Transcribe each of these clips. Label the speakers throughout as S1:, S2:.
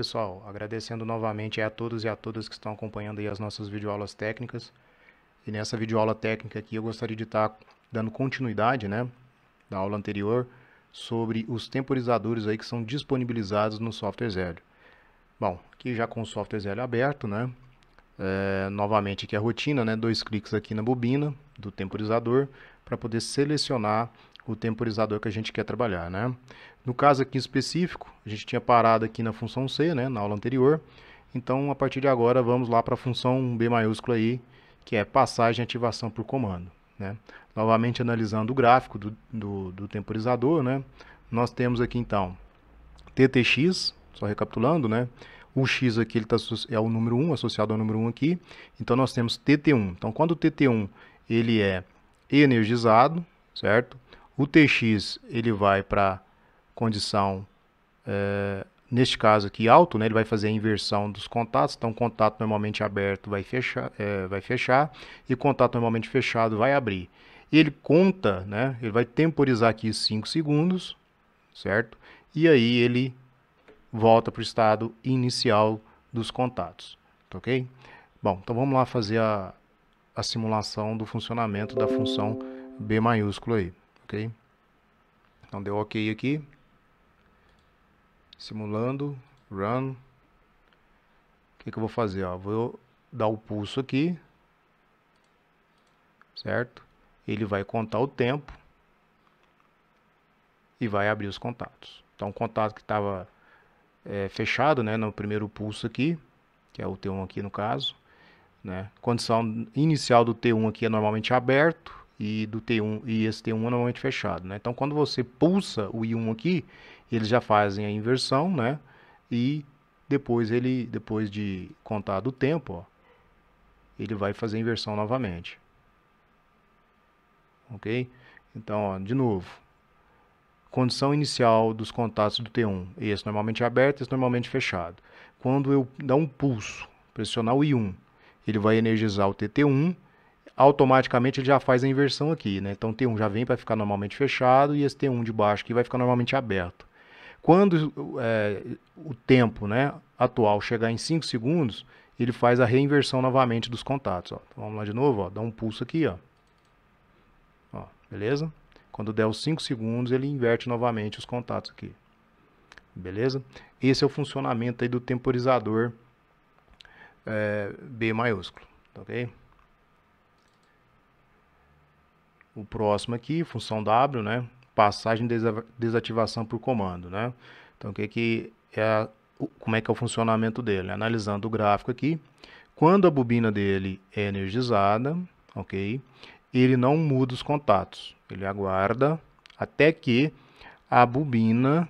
S1: pessoal, agradecendo novamente a todos e a todas que estão acompanhando aí as nossas videoaulas técnicas. E nessa videoaula técnica aqui eu gostaria de estar dando continuidade, né, da aula anterior sobre os temporizadores aí que são disponibilizados no software Zelio. Bom, aqui já com o software Zelio aberto, né, novamente aqui a rotina, né, 2 cliques aqui na bobina do temporizador para poder selecionar o temporizador que a gente quer trabalhar, né. No caso aqui específico, a gente tinha parado aqui na função C, né, na aula anterior. Então, a partir de agora, vamos lá para a função B maiúscula aí, que é passagem e ativação por comando, né. Novamente analisando o gráfico do temporizador, né, nós temos aqui então TTX, só recapitulando, né, o X aqui ele é o número 1, associado ao número 1 aqui, então nós temos TT1. Então, quando o TT1 ele é energizado, certo? O TX ele vai para condição, neste caso aqui, alto, né? Ele vai fazer a inversão dos contatos. Então, contato normalmente aberto vai fechar e contato normalmente fechado vai abrir. Ele conta, né? Ele vai temporizar aqui 5 segundos, certo? E aí ele volta para o estado inicial dos contatos, tá ok? Bom, então vamos lá fazer a simulação do funcionamento da função B maiúsculo aí, ok? Então deu ok aqui, simulando, run. O que eu vou fazer? Ó? Vou dar o pulso aqui, certo? Ele vai contar o tempo e vai abrir os contatos. Então o contato que estava fechado, né, no primeiro pulso aqui, que é o T1 aqui no caso, né? Condição inicial do T1 aqui é normalmente aberto e do T1 e esse T1 é normalmente fechado, né? Então quando você pulsa o I1 aqui, eles já fazem a inversão, né? E depois de contar do tempo, ó, ele vai fazer a inversão novamente. OK? Então, ó, de novo, condição inicial dos contatos do T1, esse normalmente aberto, esse normalmente fechado. Quando eu dar um pulso, pressionar o I1, ele vai energizar o TT1, automaticamente ele já faz a inversão aqui, né? Então o T1 já vem para ficar normalmente fechado e esse T1 de baixo aqui vai ficar normalmente aberto. Quando o tempo, né, atual chegar em 5 segundos, ele faz a reinversão novamente dos contatos. Ó. Então, vamos lá de novo, ó, dá um pulso aqui, ó. Ó, beleza? Quando der os 5 segundos, ele inverte novamente os contatos aqui. Beleza? Esse é o funcionamento aí do temporizador B maiúsculo. Ok? O próximo aqui, função W, né? Passagem e desativação por comando, né? Então, como é que é o funcionamento dele? Analisando o gráfico aqui, quando a bobina dele é energizada, ok? Ele não muda os contatos, ele aguarda até que a bobina,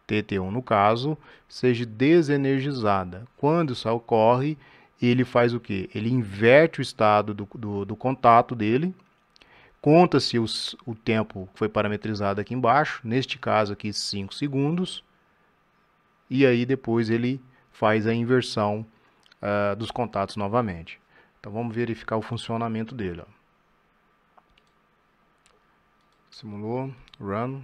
S1: TT1 no caso, seja desenergizada. Quando isso ocorre, ele faz o quê? Ele inverte o estado do contato dele, conta-se o tempo que foi parametrizado aqui embaixo, neste caso aqui 5 segundos, e aí depois ele faz a inversão dos contatos novamente. Então vamos verificar o funcionamento dele. Ó. Simulou, run,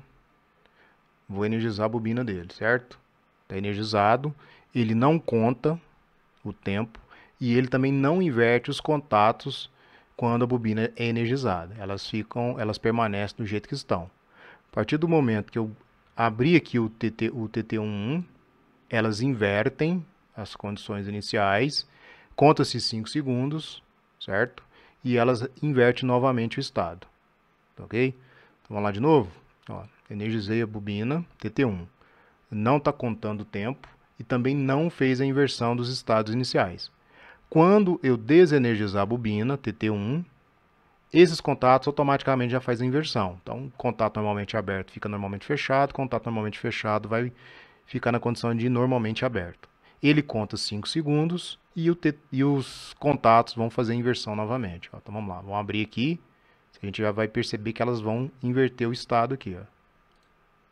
S1: vou energizar a bobina dele, certo? Está energizado, ele não conta o tempo e ele também não inverte os contatos quando a bobina é energizada. Elas permanecem do jeito que estão. A partir do momento que eu abrir aqui o TT11, elas invertem as condições iniciais, conta-se 5 segundos, certo? E elas invertem novamente o estado, ok? Então, vamos lá de novo. Ó, energizei a bobina, TT1. Não está contando o tempo e também não fez a inversão dos estados iniciais. Quando eu desenergizar a bobina, TT1, esses contatos automaticamente já fazem a inversão. Então, contato normalmente aberto fica normalmente fechado, contato normalmente fechado vai ficar na condição de normalmente aberto. Ele conta 5 segundos e os contatos vão fazer a inversão novamente. Ó. Então, vamos lá, vamos abrir aqui. A gente já vai perceber que elas vão inverter o estado aqui.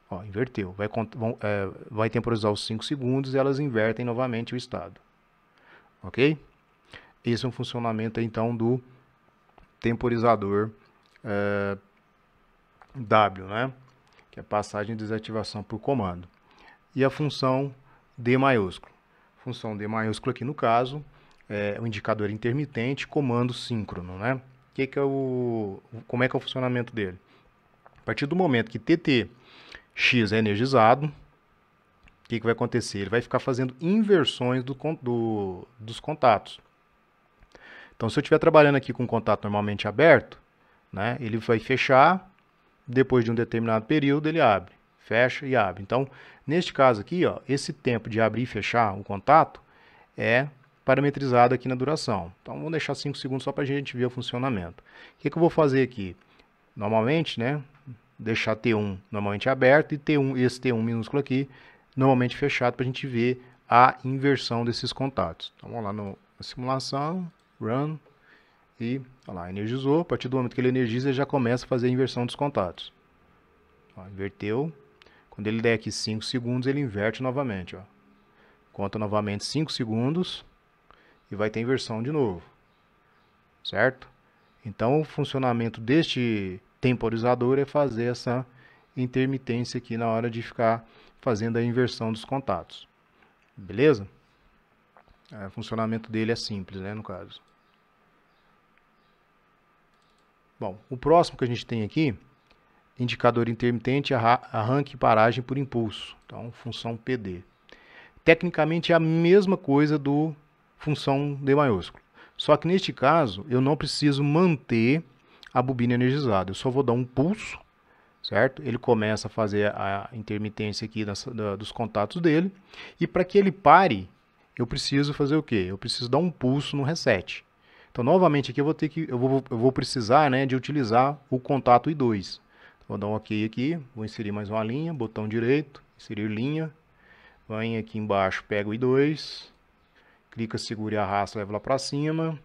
S1: Ó, inverteu. Vai temporizar os 5 segundos e elas invertem novamente o estado. Ok? Esse é um funcionamento, então, do temporizador W, né? Que é passagem e desativação por comando. E a função D maiúsculo. função D maiúsculo aqui no caso é o indicador intermitente, comando síncrono, né? Como é que é o funcionamento dele? A partir do momento que TTX é energizado, o que vai acontecer? Ele vai ficar fazendo inversões dos contatos. Então, se eu estiver trabalhando aqui com um contato normalmente aberto, né, ele vai fechar, depois de um determinado período ele abre, fecha e abre. Então, neste caso aqui, ó, esse tempo de abrir e fechar o contato é parametrizado aqui na duração. Então, vamos deixar 5 segundos só para a gente ver o funcionamento. O que eu vou fazer aqui? Normalmente, né, deixar T1 normalmente aberto e esse T1 minúsculo aqui normalmente fechado para a gente ver a inversão desses contatos. Então, vamos lá na simulação, run, e olha lá, energizou. A partir do momento que ele energiza, ele já começa a fazer a inversão dos contatos. Ó, inverteu. Quando ele der aqui 5 segundos, ele inverte novamente. Ó. Conta novamente 5 segundos e vai ter inversão de novo. Certo? Então, o funcionamento deste temporizador é fazer essa intermitência aqui na hora de ficar fazendo a inversão dos contatos. Beleza? O funcionamento dele é simples, né, no caso. Bom, o próximo que a gente tem aqui, indicador intermitente, arranque e paragem por impulso. Então, função PD. Tecnicamente é a mesma coisa do função D maiúsculo. Só que neste caso, eu não preciso manter a bobina energizada. Eu só vou dar um pulso, certo? Ele começa a fazer a intermitência aqui dos contatos dele. E para que ele pare, eu preciso fazer o quê? Eu preciso dar um pulso no reset. Então, novamente, aqui eu vou precisar, né, de utilizar o contato I2. Vou dar um OK aqui, vou inserir mais uma linha, botão direito, inserir linha. Venho aqui embaixo, pego o I2, clica, segura e arrasta, leva lá para cima.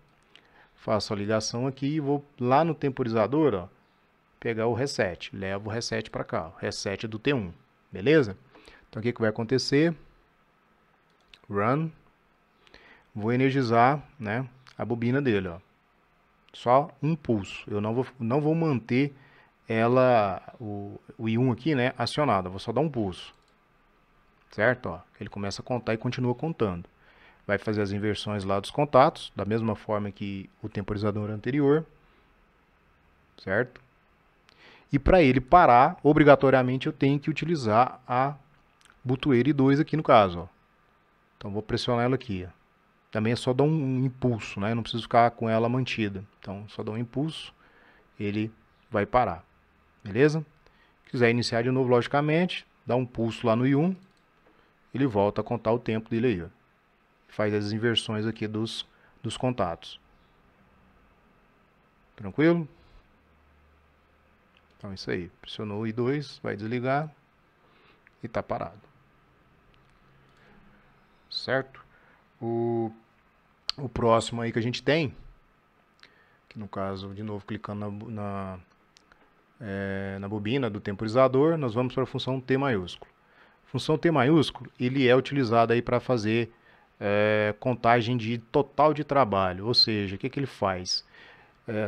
S1: Faço a ligação aqui e vou lá no temporizador, ó, pegar o reset. Levo o reset para cá, o reset do T1, beleza? Então, o que vai acontecer? Run. Vou energizar, né, a bobina dele, ó. Só um pulso. Eu não vou manter o I1 aqui, né, acionado. Eu vou só dar um pulso. Certo? Ó, ele começa a contar e continua contando. Vai fazer as inversões lá dos contatos, da mesma forma que o temporizador anterior. Certo? E para ele parar, obrigatoriamente eu tenho que utilizar a botoeira I2 aqui no caso. Ó. Então vou pressionar ela aqui. Ó. Também é só dar um impulso, né? Eu não preciso ficar com ela mantida. Então, só dar um impulso, ele vai parar. Beleza? Se quiser iniciar de novo, logicamente, dá um pulso lá no I1, ele volta a contar o tempo dele aí. Ó. Faz as inversões aqui dos contatos. Tranquilo? Então, isso aí. Pressionou o I2, vai desligar e está parado. Certo? O próximo aí que a gente tem, que no caso, de novo, clicando na bobina do temporizador, nós vamos para a função T maiúsculo. A função T maiúsculo, ele é utilizado aí para fazer contagem de total de trabalho, ou seja, o que ele faz?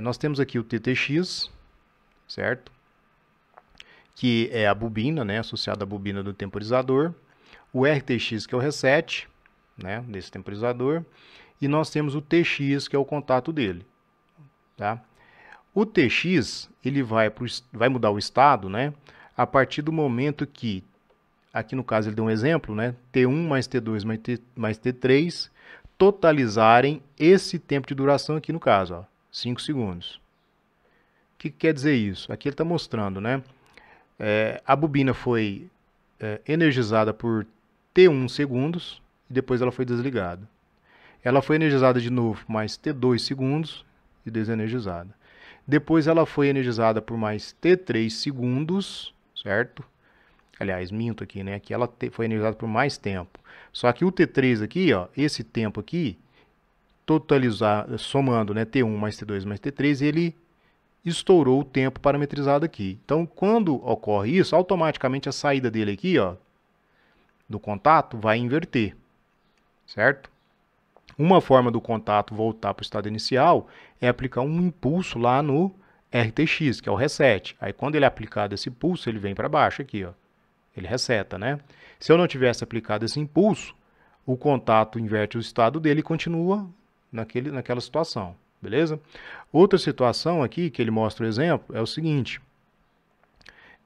S1: Nós temos aqui o TTX, certo? Que é a bobina, né, associada à bobina do temporizador, o RTX, que é o reset, né, desse temporizador, e nós temos o TX, que é o contato dele. Tá? O TX, ele vai mudar o estado, né, a partir do momento que, aqui no caso ele deu um exemplo, né, T1 mais T2 mais T3, totalizarem esse tempo de duração aqui no caso, ó, 5 segundos. O que quer dizer isso? Aqui ele está mostrando, né, a bobina foi energizada por T1 segundos e depois ela foi desligada. Ela foi energizada de novo por mais T2 segundos e desenergizada. Depois ela foi energizada por mais T3 segundos, certo? Aliás, minto aqui, né? Aqui ela foi energizada por mais tempo. Só que o T3 aqui, ó, esse tempo aqui, somando, né, T1 mais T2 mais T3, ele estourou o tempo parametrizado aqui. Então, quando ocorre isso, automaticamente a saída dele aqui, ó, do contato, vai inverter, certo? Uma forma do contato voltar para o estado inicial é aplicar um impulso lá no RTX, que é o reset. Aí, quando ele é aplicado esse impulso, ele vem para baixo aqui, ó. Ele reseta, né? Se eu não tivesse aplicado esse impulso, o contato inverte o estado dele e continua naquela situação, beleza? Outra situação aqui, que ele mostra o exemplo, é o seguinte.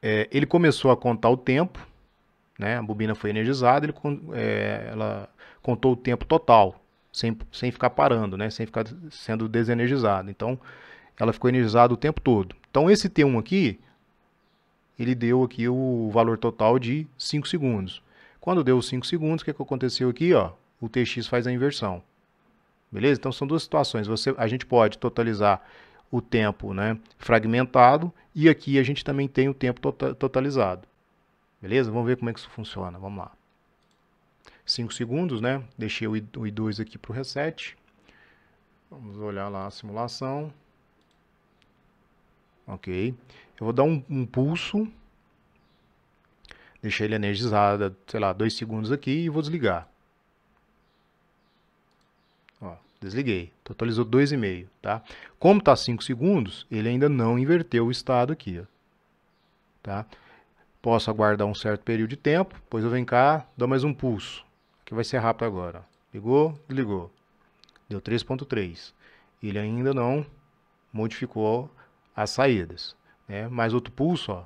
S1: Ele começou a contar o tempo, né? A bobina foi energizada, ela contou o tempo total, sem ficar parando, né? Sem ficar sendo desenergizada. Então, ela ficou energizada o tempo todo. Então, esse T1 aqui, ele deu aqui o valor total de 5 segundos. Quando deu os 5 segundos, o que aconteceu aqui? Ó, o TX faz a inversão. Beleza? Então, são duas situações. A gente pode totalizar o tempo, né, fragmentado, e aqui a gente também tem o tempo totalizado. Beleza? Vamos ver como é que isso funciona. Vamos lá. 5 segundos, né? Deixei o I2 aqui para o reset. Vamos olhar lá a simulação. Ok. Eu vou dar um pulso. Deixei ele energizado, sei lá, 2 segundos aqui e vou desligar. Ó, desliguei. Totalizou 2,5, tá? Como está 5 segundos, ele ainda não inverteu o estado aqui, ó. Tá? Posso aguardar um certo período de tempo, depois eu venho cá, dou mais um pulso. Aqui vai ser rápido agora. Ligou, desligou. Deu 3,3. Ele ainda não modificou as saídas, né? Mais outro pulso, ó,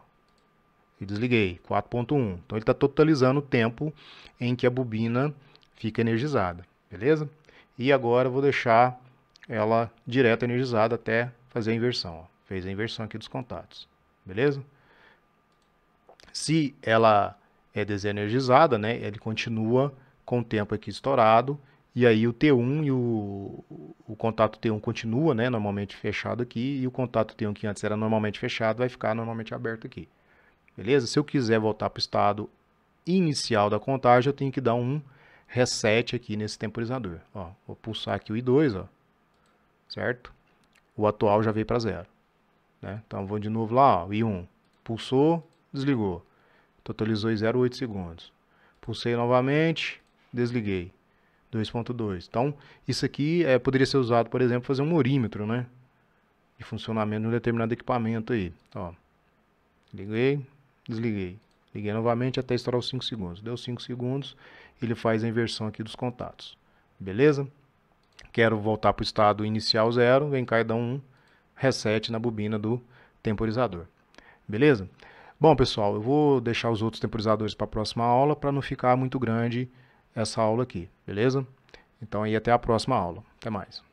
S1: e desliguei, 4,1. Então ele está totalizando o tempo em que a bobina fica energizada, beleza? E agora eu vou deixar ela direto energizada até fazer a inversão. Ó. Fez a inversão aqui dos contatos, beleza? Se ela é desenergizada, né, ele continua com o tempo aqui estourado, e aí o T1 e o contato T1 continua, né, normalmente fechado aqui, e o contato T1 que antes era normalmente fechado vai ficar normalmente aberto aqui. Beleza? Se eu quiser voltar para o estado inicial da contagem, eu tenho que dar um reset aqui nesse temporizador. Ó, vou pulsar aqui o I2, ó, certo? O atual já veio para 0. Né? Então, vou de novo lá, ó, I1. Pulsou, desligou. Totalizou em 0,8 segundos. Pulsei novamente, desliguei. 2,2. Então, isso aqui poderia ser usado, por exemplo, para fazer um orímetro, né? De funcionamento de um determinado equipamento aí. Ó, liguei, desliguei. Liguei novamente até estourar os 5 segundos. Deu 5 segundos, ele faz a inversão aqui dos contatos. Beleza? Quero voltar para o estado inicial 0, vem cá e dá um reset na bobina do temporizador. Beleza? Bom, pessoal, eu vou deixar os outros temporizadores para a próxima aula, para não ficar muito grande essa aula aqui, beleza? Então aí até a próxima aula. Até mais.